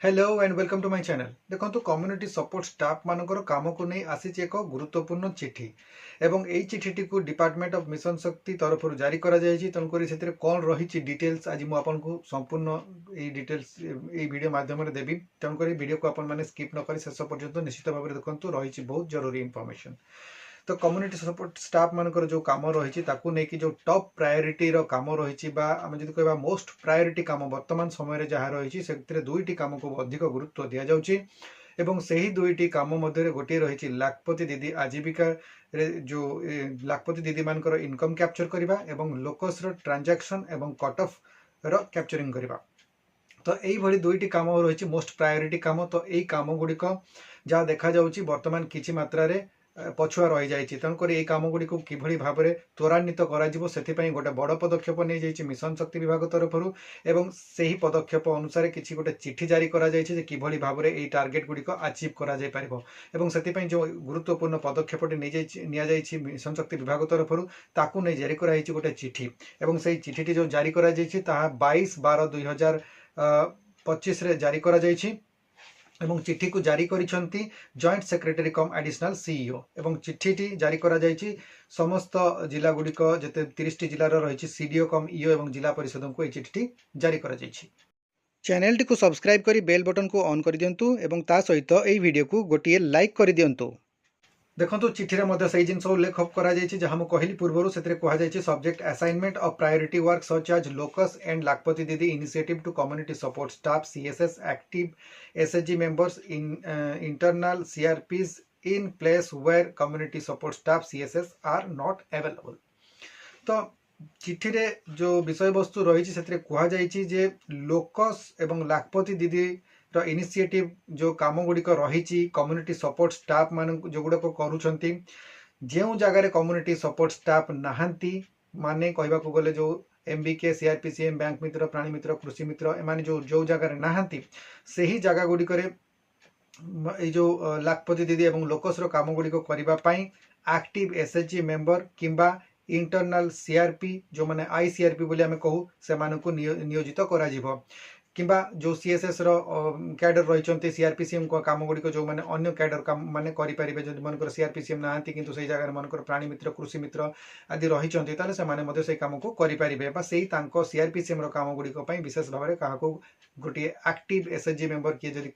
Hello and welcome to my channel. देखो community support staff मानकर काम को नहीं आसी एक गुरुत्वपूर्ण चिठी एवं यही चिठी को डिपार्टमेंट ऑफ मिशन शक्ति तरफ जारी करा जायछि। तेणुकर से कौन रही डिटेल्स आज मुझे संपूर्ण ये डिटेल्स ये वीडियो माध्यम देवी। तेणुकर वीडियो को आपण मैंने स्किप न करी शेष पर्यंत निश्चित भाव में देखो रही बहुत जरूरी इनफॉरमेशन। तो कम्युनिटी सपोर्ट स्टाफ मानकर जो काम रही जो टॉप प्रायोरिटी काम रही आम जो कह मोस्ट प्रायोरिटी काम वर्तमान समय जहाँ रही से दुईटी काम को अधिक गुरुत्व दि जाऊँगी एवं से ही दुईटी काम मध्य गोटे रही लाखपति दीदी आजीविका जो लाखपति दीदी मानकर इनकम कैप्चर करवा एवं लोकस ट्रांजैक्शन एवं कट ऑफ कैप्चरिंग करवा। तो यही दुईटी काम रही मोस्ट प्रायोरिटी काम। तो यही काम गुड़िक जहाँ देखा वर्तमान किसी मात्रा रे पछुआ रही जाइए। तेणुक ये कम गुड़ी को किभली भाव में त्वरान्वित कर गोटे बड़ पदक्षेप नहीं जाइए मिशन शक्ति विभाग तरफ एवं से ही पदक्षेप अनुसार किसी गोटे चिठी जारी किभली भाव में ये टार्गेट गुड़िक अचीव कर जो गुरुत्वपूर्ण पदक्षेपटी नि मिशन शक्ति विभाग तरफ ताकू नहीं जारी कर गोटे चिठी एवं से चिठी जो जारी कर 22/12/2025 जारी कर एवं चिठी को जारी करिसेंती जॉइंट सेक्रेटरी कम एडिशनल सीईओ एवं चिठीटी जारी करा जायछि समस्त जिला गुड़िक जते 30 जिलार रही सीडीओ कम ईओ एवं जिला परिषद को चिठी जारी करा जायछि। चैनल टी को सब्सक्राइब करी बेल बटन को ऑन कर दियंतु एवं ता सहित एई वीडियो को गोटिए लाइक कर दियंतु। देखो चिठी से जिन उल्लेख करा कहली पूर्व से कहुई subject assignment of priority work such as LOKOS and Lakhpati Didi initiative to community support staff CSS active SHG members in internal CRPs in place where community support staff CSS are not available. तो चिठी रे जो विषय वस्तु रही कहुई locus एवं लाखपति Didi initiative जो काम गुड़िक रही कम्युनिटी सपोर्ट स्टाफ मान जो गुड़ाक करुँच जो जगार कम्युनिटी सपोर्ट स्टाफ नहांती माने कहवाक गले जो एमबीके सीआरपीसीएम बैंक मित्र प्राणी मित्र कृषि मित्र एमाने जो जगार नहांती से ही जगह गुड़िक जो लाखपति दीदी एवं लोकस काम गुड़िक करने एक्टिव एसएचजी मेंबर किंबा इंटरनल सीआरपी जो माने आईसीआरपी बोली आमे कहू से मानकु नियोजित करा जिवो किंबा जो सीएसएस रो कैडर रही सीआरपीसीएम को काम गुड़िक जो मैंने अन्य कैडर काम मैंने करेंगे जो मनकर सीआरपीसीएम नहांती किंतु से जगह मनकर प्राणी मित्र कृषि मित्र आदि रही से काम को करेंगे से सीआरपीसीएम रो काम गुड़िक विशेष भाव में क्या गोटे एक्टिव एसएचजी मेंबर किए जब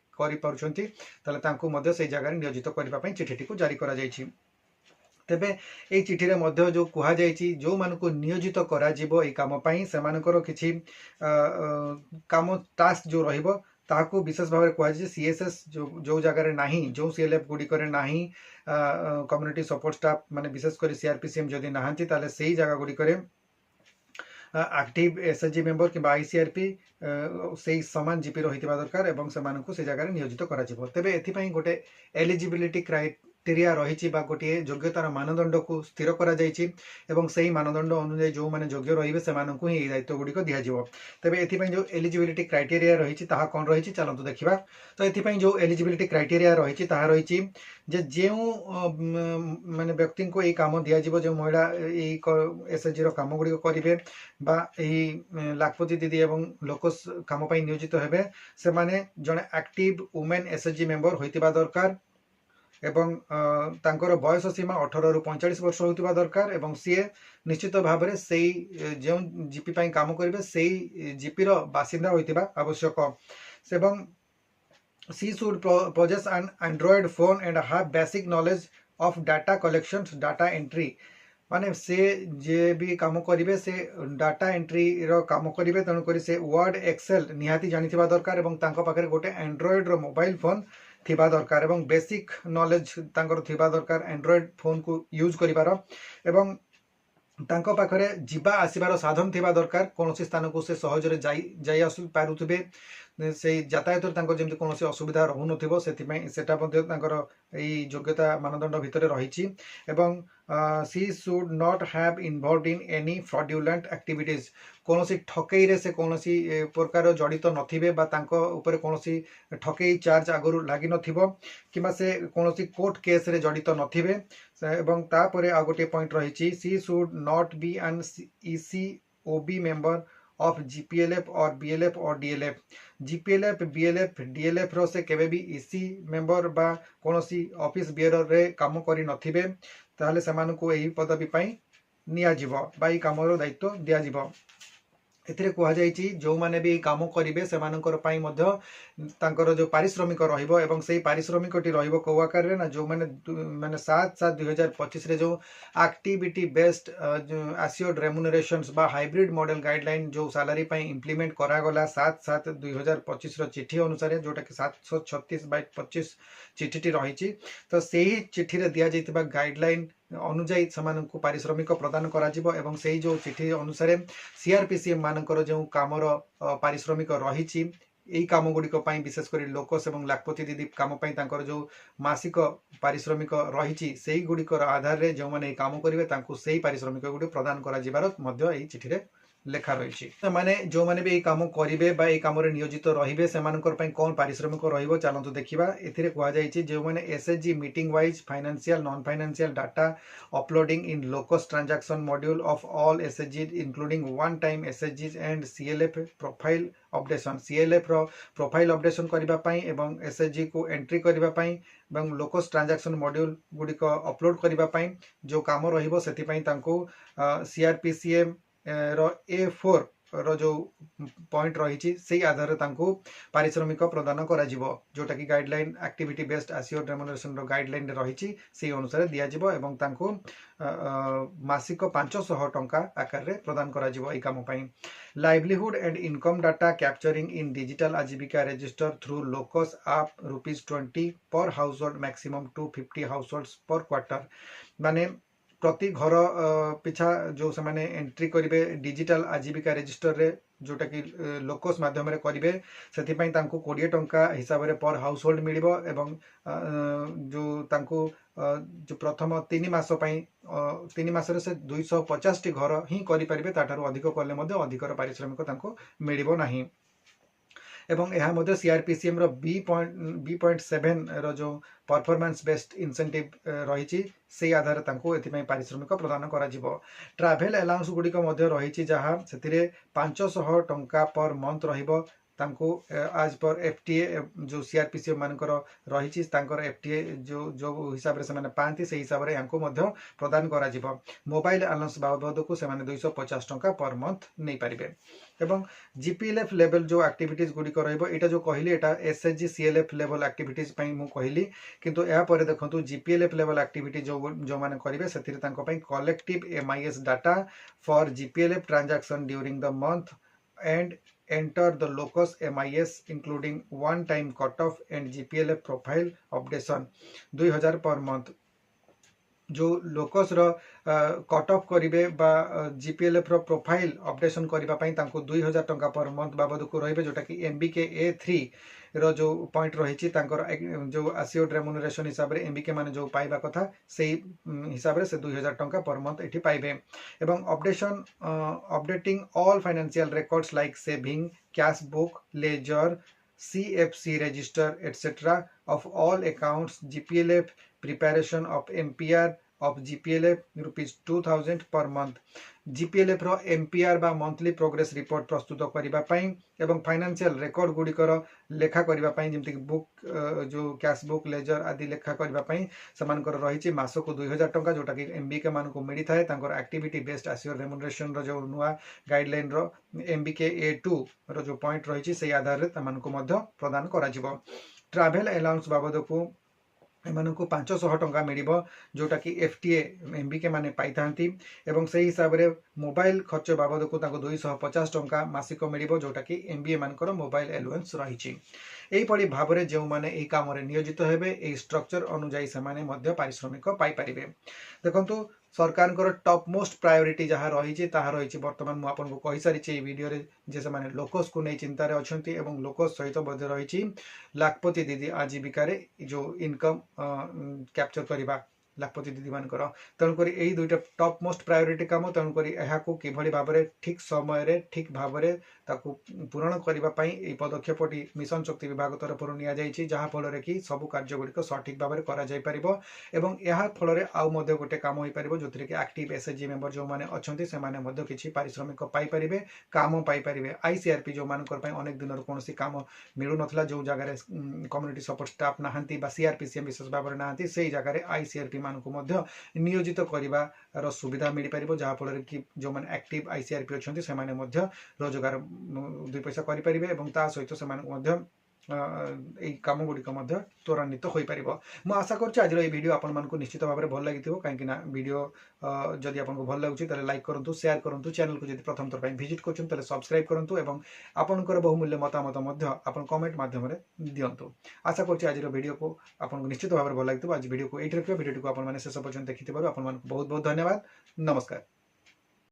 कर से जगह नियोजित करने चिठी को जारी करा जायछि। तेबे ये चिठी रे जो कहुई जो मानक नियोजित करा जीवो ए काम से मानकर किछि काम टास्क जो रहिबो ताको विशेष भाव में कहुई सीएसएस जो जगह नाही जो सीएलएफ गुड़िक नाही कम्युनिटी सपोर्ट स्टाफ माने विशेषकर सीआरपीसीएम जदि नहांती ताले सेही जगह गुड़िक एक्टिव एसएचजी मेंबर कि आईसीआरपी से सामान जीपी रही दरकार एवं से जगह नियोजित करा जीवो। तेबे एथिपई गोटे एलिजिबिलिटी क्राइटेरिया रही गोटे योग्यतार मानदंड को स्थिर करा जायछि एवं से ही मानदंड अनुसार जो मैंने योग्य रही से ही दायित्व गुड़िक दिज्व। तेबे एथिपई जो एलिजिबिलिटी क्राइटेरिया रही कौन रही चलतु देखा। तो एथिपई जो एलिजिबिलिटी क्राइटेरिया रही जो माने व्यक्ति को ये काम दिज्व जो महिला एसएचजी रो काम गुड़िक करेंगे लाखपति दीदी एवं लोकस काम नियोजित हेबे से माने जड़े एक्टिव वुमेन एसएचजी मेंबर होइतिबा दरकार एवं तांकर बयस सीमा 18 रु 45 वर्ष होइतिबा दरकार एवं सीए निश्चित भाव में से जो जीपी पाई काम करेंगे से जीपी रो बासिंदा होइतिबा आवश्यक एवं she should possess an Android phone and have basic knowledge of data collections data entry माने से जे भी काम करेंगे से डाटा एंट्री रो काम करेंगे तेणुक से वर्ड एक्सेल निहाती जानी दरकार एवं तांको पाखरे गोटे एंड्रॉइड रो मोबाइल फोन थिबा दरकार एवं बेसिक नॉलेज तांकर थिबा दरकार एंड्रॉइड फोन को यूज करिवार एवं तांको पाखरे जिबा आसिबार साधन थिबा दरकार कौन स्थान को से सहजरे जाई आसु पारुथिबे से यातायात जमी कौन असुविधा रहू नई योग्यता मानदंड भितर रही एवं she should not have involve in any fraudulent activities कौन ठकई रे से कौन प्रकार जड़ित नथिबे बा तांको ऊपर कौन ठकई चार्ज आगु लगी नथिबो किंबा से कौन कोर्ट केस रे जड़ित नथिबे एवं तापरे आ गोटे पॉइंट रही she should not be an ECOB member of GPLF और बीएलएफ और डीएलएफ जीपीएलएफ बीएलएफ डीएलएफ रो से केबे भी इसी मेंबर बा कोनोसी ऑफिस बियर रे काम करि नथिबे ताहले सेमानकु एही पदवी पई निया जीवो बा ई कामरो दायित्व दिया जीवो एथिरे कुहा जायछि जो माने भी काम करिवे सेमानकर पई मध्य तांकर जो पारिश्रमिक रहिबो एवं सेही पारिश्रमिकटी रहिबो को आकार रे ना जो माने माने 7/7/2025 रे जो एक्टिविटी बेस्ड एश्योर्ड रेम्युनरेशंस बा हाइब्रिड मॉडल गाइडलाइन जो सैलरी पई इंप्लीमेंट करा गला 7/7/2025 रो चिठी अनुसार जोटा कि 736/25 चिठीटी रहिछि तो सेही चिठी रे दिया जैतिबा गाइडलाइन अनुजाई सेमानकु पारिश्रमिक प्रदान करा जिवो एवं सेही जो चिठी अनुसार सीआरपीसीएम मानकर जो कामर पारिश्रमिक रही यही कम गुड़िक विशेषकर लोकस और लाखपति दीदी कम जो मासिक पारिश्रमिक रही से गुड़िकर आधार में जो मैंने काम करेंगे से पारिश्रमिक गुड़ी प्रदान कर चिठी रे लेखा रही माने जो माने भी काम करेंगे कम नियोजित रही से कौन पारिश्रमिक रही चलतु देखा ए कहुई जो मैंने SHG meeting wise financial non financial data uploading in LokOS transaction module of all SHG including one time SHG and CLF profile updation CLF रो प्रोफाइल अपडेशन करने एवं एसएचजी को एंट्री करने लोकस ट्रांजैक्शन मॉड्यूल गुड़िक अपलोड करने जो काम रही सीआरपीसीएम रो A4 रो जो पॉइंट रही से आधार पारिश्रमिक प्रदान करा जोटा कि guideline activity based assured remuneration रो गाइडलाइन रही से अनुसार दिया जिवो एवं तांको मासिक 500 टंका आकार रे प्रदान करा जिवो एई काम पई livelihood and income data capturing in digital आजीविका रजिस्टर थ्रू लोकस ऐप ₹20 पर हाउसहोल्ड मैक्सिमम 250 हाउसहोल्ड्स पर क्वार्टर माने प्रति घर पिछा जो से माने एंट्री करेंगे डिजिटल आजीविका रजिस्टर रे जोटा कि लोकस माध्यम करेंगे से 20 टंका हिसाब से पर हाउस होल्ड मिल एवं जो तांको जो प्रथम 3 मास 3 मास से 250 टी घर ही करेंगे ताठार अधिक कले अधिक पारिश्रमिक मिल नहीं एवं यह मध्य सीआरपीसीएम रो B.7 रो जो परफॉर्मेंस बेस्ड इंसेंटिव रही से आधार पारिश्रमिक प्रदान करा जिवो ट्रैवल अलाउंस गुड़िक रही जहाँ से 500 टंका पर मंथ रहिबो तांको आज पर एफटीए जो सीआरपीसीएम मानकर रही एफटीए जो जो हिसाब से पाती से हिसाब से यहाँ प्रदान करा जिवो मोबाइल अलाउंस बाबद को 250 टंका पर मंथ नहीं पारे एवं जीपीएलएफ लेवल जो एक्टिविटीज गुड़िक रहा जो कहली एटा एसएचजी सीएलएफ लेवल एक्टिविटीज मु कहली किंतु या पर देखंतु जीपीएलएफ लेवल एक्टिविटी जो माने करिवे सेथिरे तांको पई collective MIS data for GPLF transaction during the month and enter the locus MIS including one time cutoff and GPLF profile updation 2000 per month जो लोकस रो कट ऑफ करिवे बा जीपीएलएफ रो प्रोफाइल अपडेशन करबा पई तांको 2000 टंका पर मंथ बाबद को रहिबे जोटा कि एमबीके A3 रो जो पॉइंट रही तांकर जो एश्योर्ड रेम्युनरेशन हिसाब रे एमबीके माने जो पाइबा कथा सेही हिसाब रे से 2000 टंका पर मंथ एठी पाइबे एवं updation updating all financial records like saving cash book ledger CFC register etc. of all accounts GPLF preparation of MPR of GPLF ₹2000 per month GPLF row MPR बा मंथली प्रोग्रेस रिपोर्ट प्रस्तुत करबा पई एवं financial record गुड़िकर लेखा करबा पई जेमति book जो cash book laser आदि लेखा करबा पई समानकर रही मासको 2000 टंका जोटा कि एमबीके मान को मिली थाए तांकर एक्टिविटी बेस्ड एश्योर्ड रेम्युनरेशन रो जो नुआ गाइडलाइन रो एमबीके A2 रो जो पॉइंट रही से आधार रे तमान को मध्य प्रदान करा जिवो ट्रैवल अलाउंस बाबद को एमान को 500 टंका मिल जोटा कि एफटीए एमबीके माने पाई थांती एवं से हिसाब रे मोबाइल खर्च बाबद को 250 टंका मासिक मिल जोटा कि एमबीए मानकर मोबाइल एलाउंस रही एहीपरि भाव में जो मैंने यही कम नियोजित हेबे ए स्ट्रक्चर अनुजाई से पारिश्रमिक पाई पारिबे देखंतु सरकार टॉप मोस्ट प्रायोरिटी जहाँ रही रही बर्तमान मुझे आपको कही सारी वीडियो रे जे से माने लोकस को नहीं चिंतार अच्छा एवं लोकस सहित बध रही लाखपति दीदी आजीविका जो इनकम कैप्चर करवा ଲାଖପତି ଦିଦିମାନଙ୍କର। ତେଣୁକରି ଏଇ ଦୁଇଟା ଟପ୍ ମୋଷ୍ଟ ପ୍ରାୟୋରିଟି କାମ। ତେଣୁକରି ଏହାକୁ କିଭଳି ଭାବରେ ଠିକ୍ ସମୟରେ ଠିକ୍ ଭାବରେ ତାକୁ ପୂରଣ କରିବା ପାଇଁ ଏହି ପଦକ୍ଷେପଟି ମିଶନ ଶକ୍ତି ବିଭାଗ ତରଫରୁ ନିଆଯାଇଛି, ଯାହାଫଳରେ କି ସବୁ କାର୍ଯ୍ୟଗୁଡ଼ିକ ସଠିକ୍ ଭାବରେ କରାଯାଇପାରିବ। ଏବଂ ଏହା ଫଳରେ ଆଉ ମଧ୍ୟ ଗୋଟେ କାମ ହୋଇପାରିବ, ଯେଉଁଥିରେ କି ଆକ୍ଟିଭ୍ ଏସ୍ଏଚ୍ଜି ମେମ୍ବର ଯେଉଁମାନେ ଅଛନ୍ତି ସେମାନେ ମଧ୍ୟ କିଛି ପାରିଶ୍ରମିକ ପାଇପାରିବେ, କାମ ପାଇପାରିବେ। ICRP ଯେଉଁମାନଙ୍କର ପାଇଁ ଅନେକ ଦିନରୁ କୌଣସି କାମ ମିଳୁନଥିଲା, ଯେଉଁ ଜାଗାରେ କମ୍ୟୁନିଟି ସପୋର୍ଟ ଷ୍ଟାଫ୍ ନାହାନ୍ତି ବା CRPCM ବିଶେଷ ଭାବରେ ନାହାନ୍ତି, ସେଇ ଜାଗାରେ ICRP ମାନଙ୍କୁ ମଧ୍ୟ ନିୟୋଜିତ କରିବାର ସୁବିଧା ମିଳିପାରିବ, ଯାହାଫଳରେ କି ଯେଉଁମାନେ ଆକ୍ଟିଭ୍ ICRP ଅଛନ୍ତି ସେମାନେ ମଧ୍ୟ ରୋଜଗାର 2 ପଇସା କରିପାରିବେ ଏବଂ ତା ସହିତ ସେମାନଙ୍କୁ ମଧ୍ୟ এই କାମଗୁଡ଼ିକ ମଧ୍ୟ ତ୍ୱରାନ୍ୱିତ ହୋଇପାରିବ। ମୁଁ ଆଶା କରୁଛି ଆଜିର ଏହି ଭିଡ଼ିଓ ଆପଣମାନଙ୍କୁ ନିଶ୍ଚିତ ଭାବରେ ଭଲ ଲାଗିଥିବ, କାହିଁକିନା ଭିଡ଼ିଓ ଯଦି ଆପଣଙ୍କୁ ଭଲ ଲାଗୁଛି ତାହେଲେ ଲାଇକ୍ କରନ୍ତୁ, ସେୟାର କରନ୍ତୁ, ଚ୍ୟାନେଲକୁ ଯଦି ପ୍ରଥମ ଥର ପାଇଁ ଭିଜିଟ୍ କରୁଛନ୍ତି ତାହେଲେ ସବସ୍କ୍ରାଇବ୍ କରନ୍ତୁ ଏବଂ ଆପଣଙ୍କର ବହୁମୂଲ୍ୟ ମତାମତ ମଧ୍ୟ ଆପଣ କମେଣ୍ଟ ମାଧ୍ୟମରେ ଦିଅନ୍ତୁ। ଆଶା କରୁଛି ଆଜିର ଭିଡ଼ିଓକୁ ଆପଣଙ୍କୁ ନିଶ୍ଚିତ ଭାବରେ ଭଲ ଲାଗିଥିବ। ଆଜି ଭିଡ଼ିଓକୁ ଏଇଠି ରଖିବା। ଭିଡ଼ିଓଟିକୁ ଆପଣମାନେ ଶେଷ ପର୍ଯ୍ୟନ୍ତ ଦେଖିଥିବାରୁ ଆପଣମାନଙ୍କୁ ବହୁତ ବହୁତ ଧନ୍ୟବାଦ। ନମସ୍କାର।